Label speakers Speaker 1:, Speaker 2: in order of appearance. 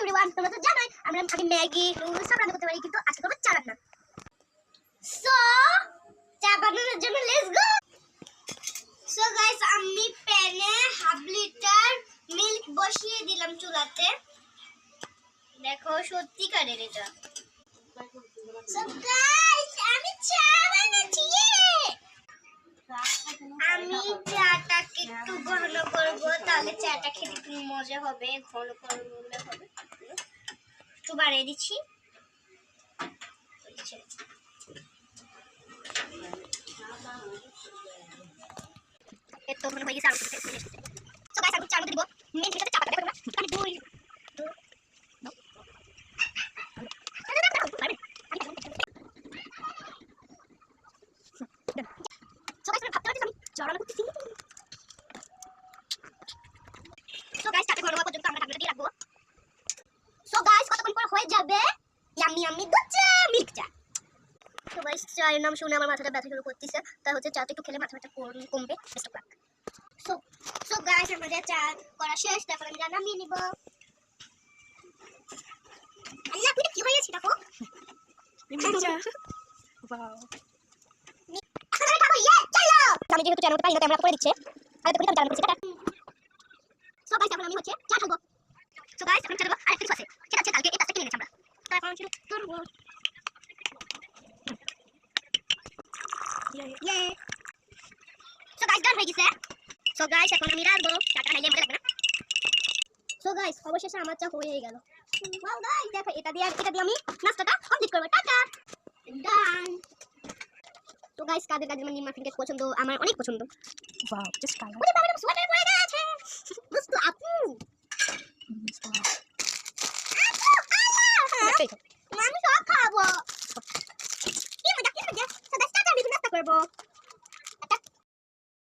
Speaker 1: Everyone, তোমরা তো জানোই আমি ম্যাগি নুডলস সব রান্না করতে পারি, কিন্তু আজকে করব চা রান্না। সো চা বানানোর জন্য লেটস গো। সো গাইস, আমি প্যানে হাফ লিটার মিল্ক বসিয়ে দিলাম চুলাতে। দেখো সত্যিকারের এটা। সো গাইস, আমি চা বানাচ্ছি। আমি চাটাকে একটু ঘন করব, তাহলে চাটা খেতে একটু মজা হবে। ঘন করলে হবে, একটু বাড়িয়ে দিচ্ছি। এত ঘন হয়ে গেছে। আর সো গাইস, আমি চার মধ্যে দিব মেন জিনিসটা চা পাতা। দেখো তোমরা, আমি দুই চায়ের নাম শুনে আমার মাথাটা ব্যথা শুরু করতেছে। তাই হচ্ছে চাটা একটু খেলে মাথা ব্যথা কমবে। Best of luck. So so guys, আমাদের চা করা শেষ। তারপর আমি নামিয়ে নিব। আল্লাহ, পুরো কি হয়েছে দেখো। ওয়াও, আমি যেহেতু চ্যানেলটা পাই না, ক্যামেরা করে দিচ্ছে। আর দেখো আমি চ্যানেল করছি। সো গাইস, এখন আমি হচ্ছে চা খাবো। সো গাইস, আমি চা দেবো। আর কিছু আছে, সেটা হচ্ছে কালকে এই কাজটা কিনে এনেছি আমরা। তারপর আমি করবো। সো গাইস, ডান হয়ে গেছে। সো গাইস, এখন আমি রাখবো। চাটা খাইলে মজা লাগবে না। সো গাইস, অবশেষে আমার চা হয়ে গেল। ওয়াও গাইস, দেখো এটা দিয়ে আমি নাস্তাটা কমপ্লিট করব। টাটা, ডান। তো গাইস, কাদের কাদের মানে মাফিন কেক পছন্দ? আমার অনেক পছন্দ।
Speaker 2: Wow, just colour.
Speaker 1: ওরে বাবা, সোয়েটার পরে গেছে। বুঝতো আপু? আমি সব খাবো। কি মজা। সো গাইস, টাটা, আমি নাস্তা করবো।